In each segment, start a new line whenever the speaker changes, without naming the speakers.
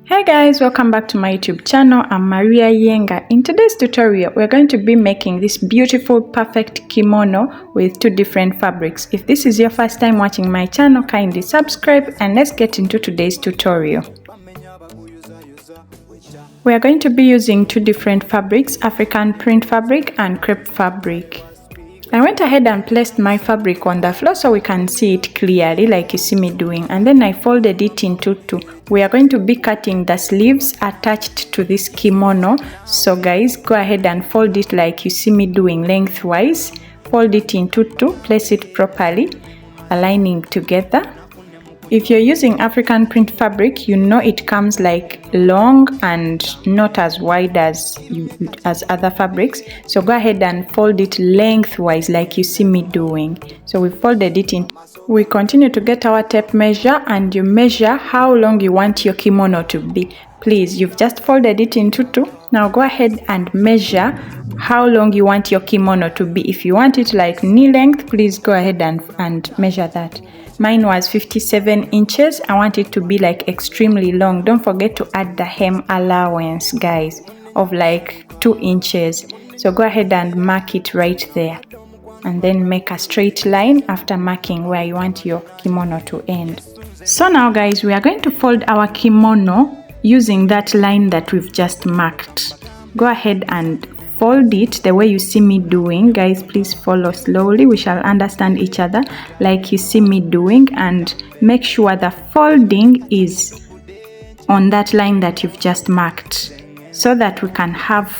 Hey guys, welcome back to my YouTube channel. I'm Maria Yenga. In today's tutorial, we're going to be making this beautiful perfect kimono with two different fabrics. If this is your first time watching my channel, kindly subscribe and let's get into today's tutorial. We are going to be using two different fabrics, African print fabric and crepe fabric. I went ahead and placed my fabric on the floor so we can see it clearly like you see me doing, and then I folded it into two. We are going to be cutting the sleeves attached to this kimono, so guys go ahead and fold it like you see me doing lengthwise. Fold it into two, place it properly, aligning together. If you're using African print fabric, you know it comes like long and not as wide as other fabrics. So go ahead and fold it lengthwise like you see me doing. So we folded it in. We continue to get our tape measure and you measure how long you want your kimono to be. Please, you've just folded it into two. Now go ahead and measure how long you want your kimono to be. If you want it like knee length, please go ahead and measure that. Mine was 57 inches. I want it to be like extremely long. Don't forget to add the hem allowance, guys, of like 2 inches. So go ahead and mark it right there. And then make a straight line after marking where you want your kimono to end. So now guys, we are going to fold our kimono using that line that we've just marked. Go ahead and fold it the way you see me doing. Guys, please follow slowly. We shall understand each other like you see me doing, and make sure the folding is on that line that you've just marked, so that we can have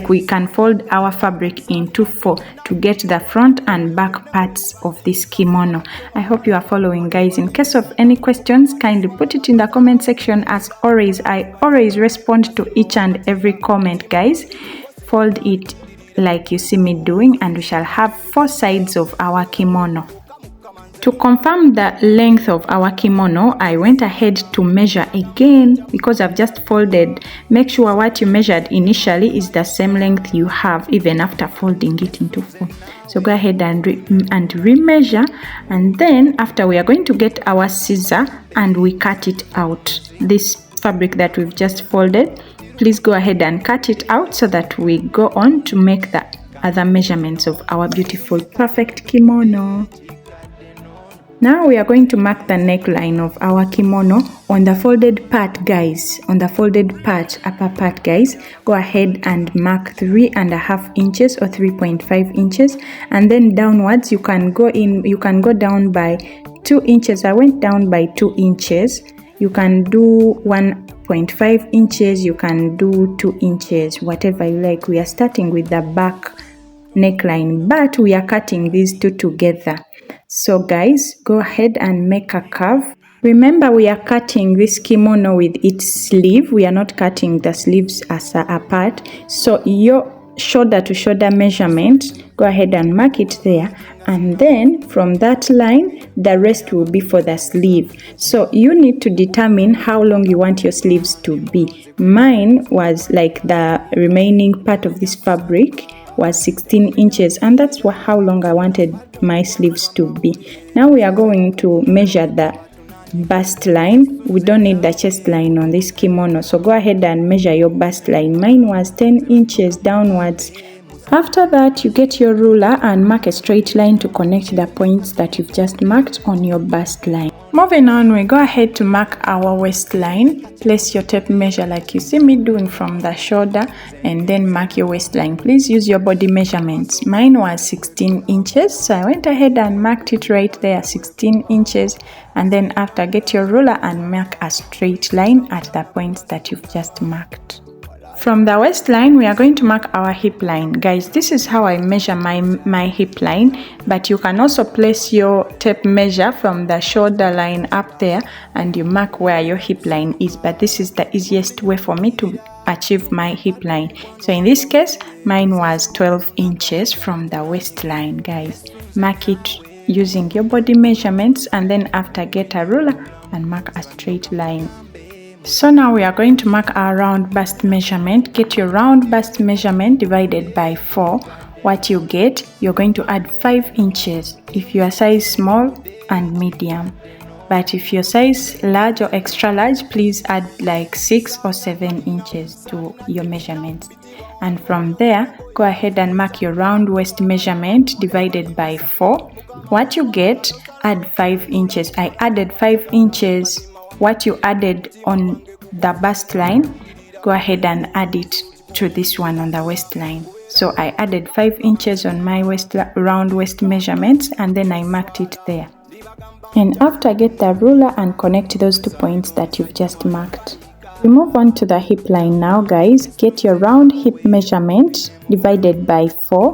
we can fold our fabric into four to get the front and back parts of this kimono. I hope you are following, guys. In case of any questions, kindly put it in the comment section. As always, I always respond to each and every comment, guys. Fold it like you see me doing and we shall have 4 sides of our kimono. To confirm the length of our kimono, I went ahead to measure again because I've just folded. Make sure what you measured initially is the same length you have even after folding it into 4. So go ahead and remeasure, and then after we are going to get our scissor and we cut it out. This fabric that we've just folded, please go ahead and cut it out so that we go on to make the other measurements of our beautiful perfect kimono. Now we are going to mark the neckline of our kimono on the folded part, guys. On the folded part, upper part, guys, go ahead and mark 3.5 inches or 3.5 inches, and then downwards you can go down by 2 inches. I went down by 2 inches. You can do 1.5 inches, you can do 2 inches, whatever you like. We are starting with the back neckline, but we are cutting these two together. So guys, go ahead and make a curve. Remember, we are cutting this kimono with its sleeve. We are not cutting the sleeves as apart. So your shoulder to shoulder measurement, go ahead and mark it there, and then from that line the rest will be for the sleeve. So you need to determine how long you want your sleeves to be. Mine was like the remaining part of this fabric was 16 inches, and that's how long I wanted my sleeves to be. Now we are going to measure the bust line. We don't need the chest line on this kimono, so go ahead and measure your bust line. Mine was 10 inches downwards. After that, you get your ruler and mark a straight line to connect the points that you've just marked on your bust line. Moving on, we go ahead to mark our waistline. Place your tape measure like you see me doing from the shoulder, and then mark your waistline. Please use your body measurements. Mine was 16 inches, so I went ahead and marked it right there, 16 inches. And then after, get your ruler and mark a straight line at the points that you've just marked. From the waistline, we are going to mark our hip line. Guys, this is how I measure my hip line, but you can also place your tape measure from the shoulder line up there and you mark where your hip line is. But this is the easiest way for me to achieve my hip line. So in this case, mine was 12 inches from the waistline, guys. Mark it using your body measurements, and then after, get a ruler and mark a straight line. So now we are going to mark our round bust measurement. Get your round bust measurement divided by 4. What you get, you're going to add 5 inches if you are size small and medium. but if your size large or extra large, please add like 6 or 7 inches to your measurements. And from there, go ahead and mark your round waist measurement divided by 4. What you get, add 5 inches. I added 5 inches. What you added on the bust line, go ahead and add it to this one on the waistline. So I added 5 inches on my round waist measurements, and then I marked it there. And after, get the ruler and connect those 2 points that you've just marked. We move on to the hip line now, guys. Get your round hip measurement divided by 4.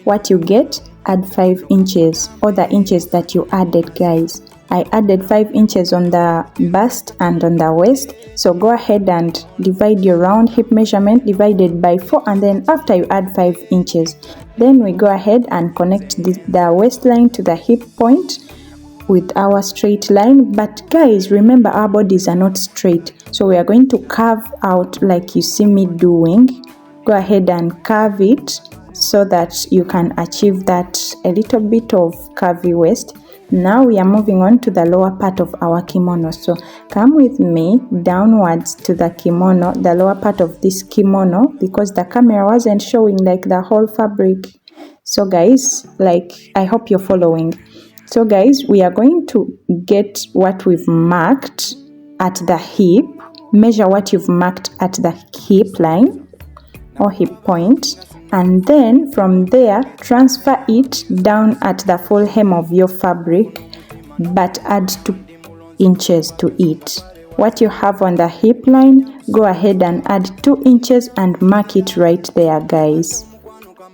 What you get, add 5 inches, or the inches that you added, guys. I added 5 inches on the bust and on the waist. So go ahead and divide your round hip measurement divided by 4, and then after you add 5 inches. Then we go ahead and connect the waistline to the hip point with our straight line. But guys, remember, our bodies are not straight, so we are going to curve out like you see me doing. Go ahead and curve it so that you can achieve that a little bit of curvy waist. Now we are moving on to the lower part of our kimono. So come with me downwards to the kimono, the lower part of this kimono, because the camera wasn't showing like the whole fabric. So guys, like, I hope you're following. So guys, we are going to get what we've marked at the hip, measure what you've marked at the hip line or hip point, and then from there transfer it down at the full hem of your fabric, but add 2 inches to it. What you have on the hip line, go ahead and add 2 inches and mark it right there, guys.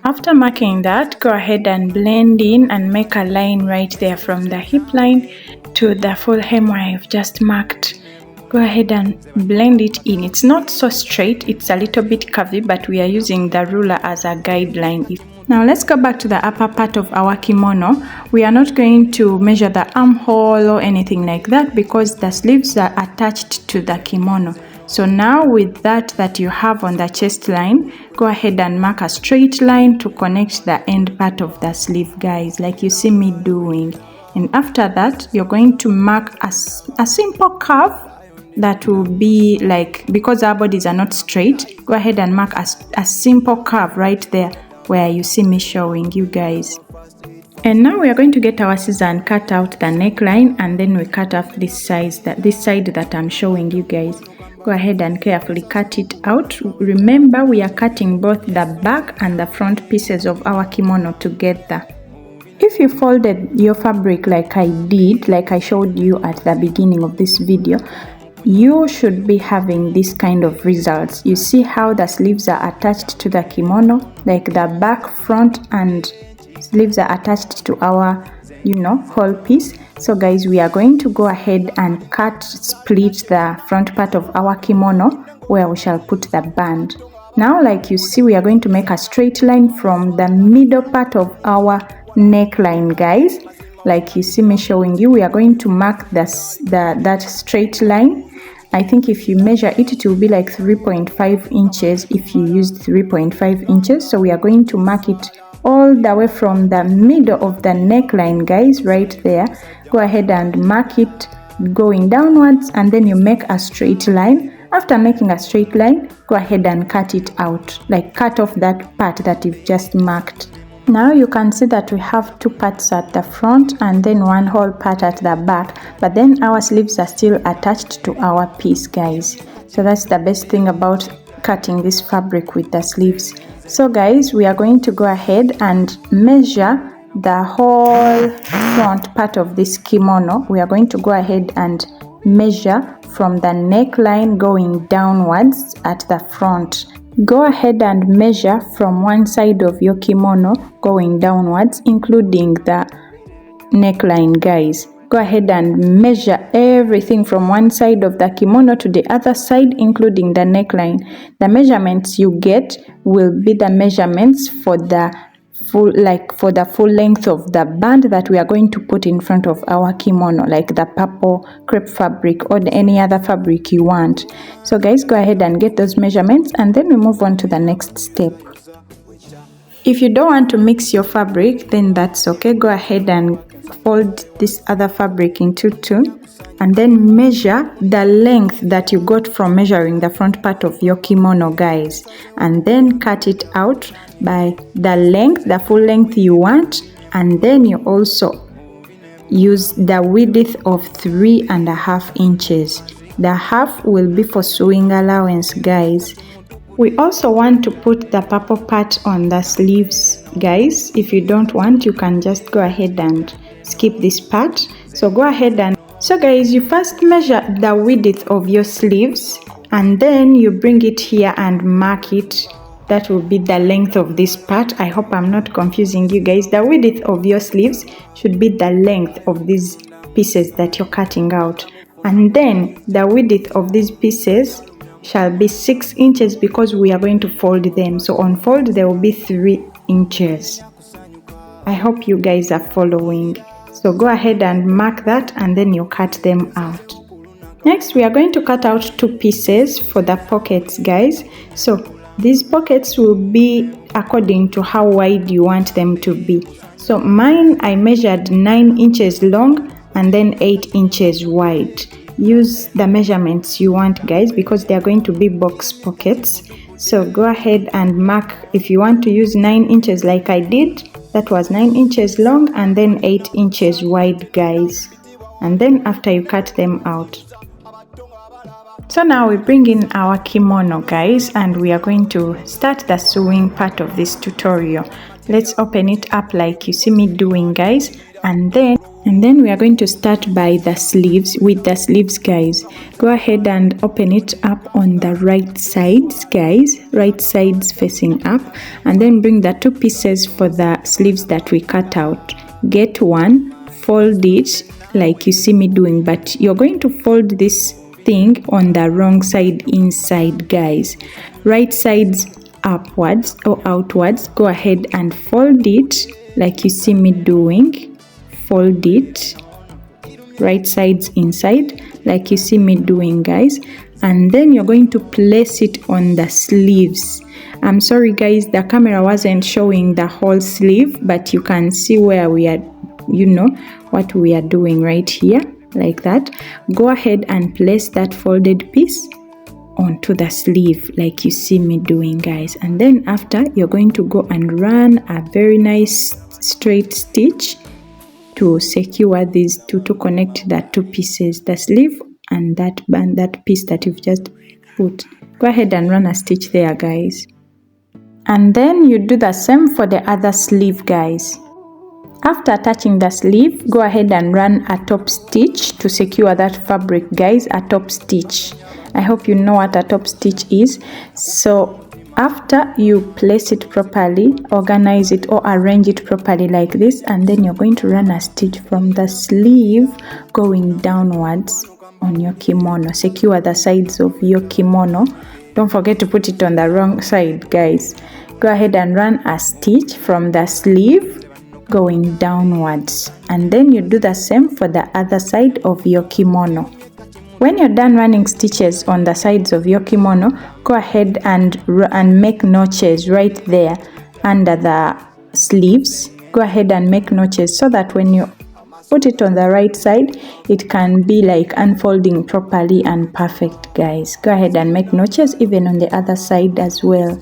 After marking that, go ahead and blend in and make a line right there from the hip line to the full hem where I've just marked. Go ahead and blend it in. It's not so straight, it's a little bit curvy, but we are using the ruler as a guideline. Now let's go back to the upper part of our kimono. We are not going to measure the armhole or anything like that because the sleeves are attached to the kimono. So now with that you have on the chest line, go ahead and mark a straight line to connect the end part of the sleeve, guys, like you see me doing. And after that, you're going to mark a simple curve that will be like, because our bodies are not straight, go ahead and mark a simple curve right there where you see me showing you guys. And now we are going to get our scissors and cut out the neckline, and then we cut off this side that I'm showing you guys. Go ahead and carefully cut it out. Remember, we are cutting both the back and the front pieces of our kimono together. If you folded your fabric like I did, like I showed you at the beginning of this video, you should be having this kind of results. You see how the sleeves are attached to the kimono, like the back, front, and sleeves are attached to our, whole piece. So guys, we are going to go ahead and split the front part of our kimono where we shall put the band. Now, like you see, we are going to make a straight line from the middle part of our neckline, guys. Like you see me showing you, we are going to mark that straight line. I think if you measure it, it will be like 3.5 inches if you used 3.5 inches. So we are going to mark it all the way from the middle of the neckline, guys, right there. Go ahead and mark it going downwards, and then you make a straight line. After making a straight line, go ahead and cut it out, like cut off that part that you've just marked. Now you can see that we have 2 parts at the front and then 1 whole part at the back, but then our sleeves are still attached to our piece, guys. So that's the best thing about cutting this fabric with the sleeves. So guys, we are going to go ahead and measure the whole front part of this kimono. We are going to go ahead and measure from the neckline going downwards at the front. Go ahead and measure from one side of your kimono going downwards, including the neckline, guys. Go ahead and measure everything from one side of the kimono to the other side, including the neckline. The measurements you get will be the measurements for the full length of the band that we are going to put in front of our kimono, like the purple crepe fabric or any other fabric you want. So guys, go ahead and get those measurements, and then we move on to the next step. If you don't want to mix your fabric, then that's okay. Go ahead and fold this other fabric into 2 and then measure the length that you got from measuring the front part of your kimono, guys, and then cut it out by the length, the full length you want, and then you also use the width of 3.5 inches. The half will be for sewing allowance, guys. We also want to put the purple part on the sleeves, guys. If you don't want, you can just go ahead and skip this part. So go ahead and guys, you first measure the width of your sleeves and then you bring it here and mark it. That will be the length of this part. I hope I'm not confusing you guys. The width of your sleeves should be the length of these pieces that you're cutting out, and then the width of these pieces shall be 6 inches because we are going to fold them. So on fold there will be 3 inches. I hope you guys are following. So go ahead and mark that and then you cut them out. Next we are going to cut out 2 pieces for the pockets, guys. So these pockets will be according to how wide you want them to be. So mine, I measured 9 inches long and then 8 inches wide. Use the measurements you want, guys, because they are going to be box pockets. So go ahead and mark. If you want to use 9 inches like I did, that was 9 inches long and then 8 inches wide, guys. And then after you cut them out. So now we bring in our kimono, guys, and we are going to start the sewing part of this tutorial. Let's open it up like you see me doing, guys, and then we are going to start by the sleeves. With the sleeves, guys, go ahead and open it up on the right sides, guys, right sides facing up, and then bring the 2 pieces for the sleeves that we cut out. Get one, fold it like you see me doing, but you're going to fold this thing on the wrong side inside, guys. Right sides upwards or outwards. Go ahead and fold it like you see me doing. Fold it right sides inside like you see me doing, guys, and then you're going to place it on the sleeves. I'm sorry, guys, the camera wasn't showing the whole sleeve, but you can see where we are, you know what we are doing right here, like that. Go ahead and place that folded piece onto the sleeve like you see me doing, guys, and then after you're going to go and run a very nice straight stitch to secure these two, to connect the 2 pieces, the sleeve and that band, that piece that you've just put. Go ahead and run a stitch there, guys, and then you do the same for the other sleeve, guys. After attaching the sleeve, go ahead and run a top stitch to secure that fabric, guys, a top stitch. I hope you know what a top stitch is. So after you place it properly, organize it or arrange it properly like this, and then you're going to run a stitch from the sleeve going downwards on your kimono. Secure the sides of your kimono. Don't forget to put it on the wrong side, guys. Go ahead and run a stitch from the sleeve going downwards, and then you do the same for the other side of your kimono. When you're done running stitches on the sides of your kimono, go ahead and make notches right there under the sleeves. Go ahead and make notches so that when you put it on the right side, it can be like unfolding properly and perfect, guys. Go ahead and make notches even on the other side as well.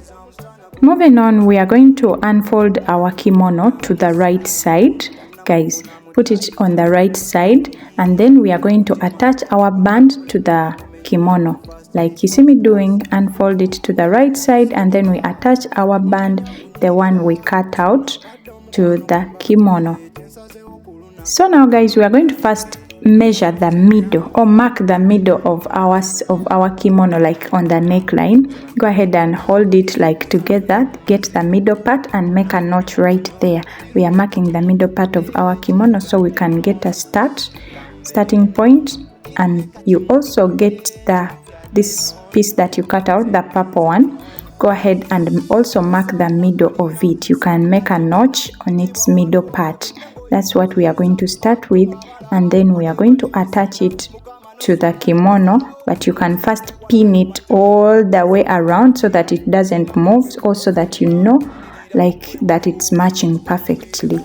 Moving on, we are going to unfold our kimono to the right side, guys. Put it on the right side, and then we are going to attach our band to the kimono like you see me doing. Unfold it to the right side, and then we attach our band, the one we cut out, to the kimono. So now, guys, we are going to first measure the middle or mark the middle of our kimono, like on the neckline. Go ahead and hold it like together, get the middle part and make a notch right there. We are marking the middle part of our kimono so we can get a starting point, and you also get this piece that you cut out, the purple one. Go ahead and also mark the middle of it. You can make a notch on its middle part. That's what we are going to start with, and then we are going to attach it to the kimono, but you can first pin it all the way around so that it doesn't move, also that you know like that it's matching perfectly.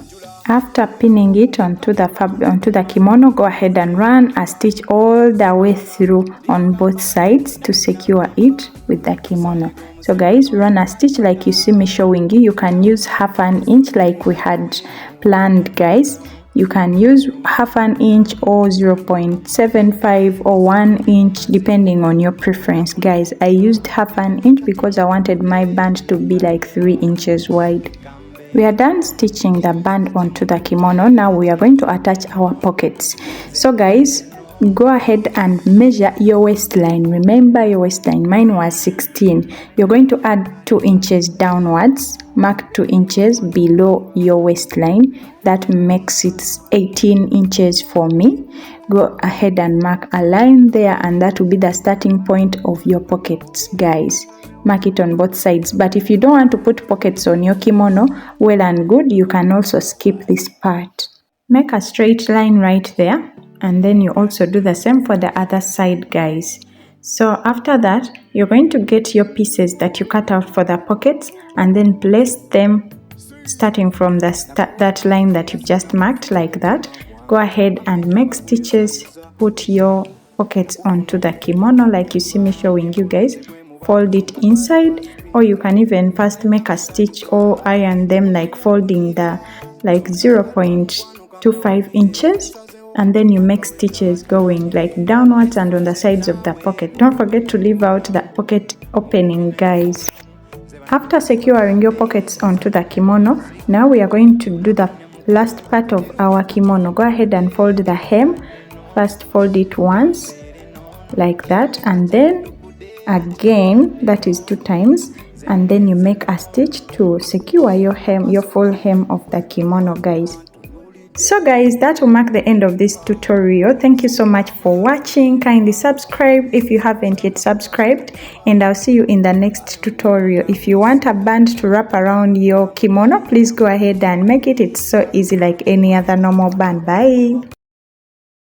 After pinning it onto the kimono, go ahead and run a stitch all the way through on both sides to secure it with the kimono. So guys, run a stitch like you see me showing you. You can use half an inch like we had planned, guys. You can use half an inch or 0.75 or 1 inch depending on your preference, guys. I used half an inch because I wanted my band to be like 3 inches wide. We are done stitching the band onto the kimono. Now we are going to attach our pockets. So guys, go ahead and measure your waistline. Remember your waistline, mine was 16. You're going to add 2 inches downwards, mark 2 inches below your waistline. That makes it 18 inches for me. Go ahead and mark a line there, and that will be the starting point of your pockets, guys. Mark it on both sides, but if you don't want to put pockets on your kimono, well and good, you can also skip this part. Make a straight line right there, and then you also do the same for the other side, guys. So after that, you're going to get your pieces that you cut out for the pockets and then place them starting from that line that you've just marked like that. Go ahead and make stitches, put your pockets onto the kimono like you see me showing you guys. Fold it inside, or you can even first make a stitch or iron them like folding the like 0.25 inches, and then you make stitches going like downwards and on the sides of the pocket. Don't forget to leave out the pocket opening, guys. After securing your pockets onto the kimono, now we are going to do the last part of our kimono. Go ahead and fold the hem. First fold it once like that, and then again, that is 2 times, and then you make a stitch to secure your hem, your full hem of the kimono, guys. So guys, that will mark the end of this tutorial. Thank you so much for watching. Kindly subscribe if you haven't yet subscribed, and I'll see you in the next tutorial. If you want a band to wrap around your kimono, please go ahead and make it. It's so easy like any other normal band. Bye.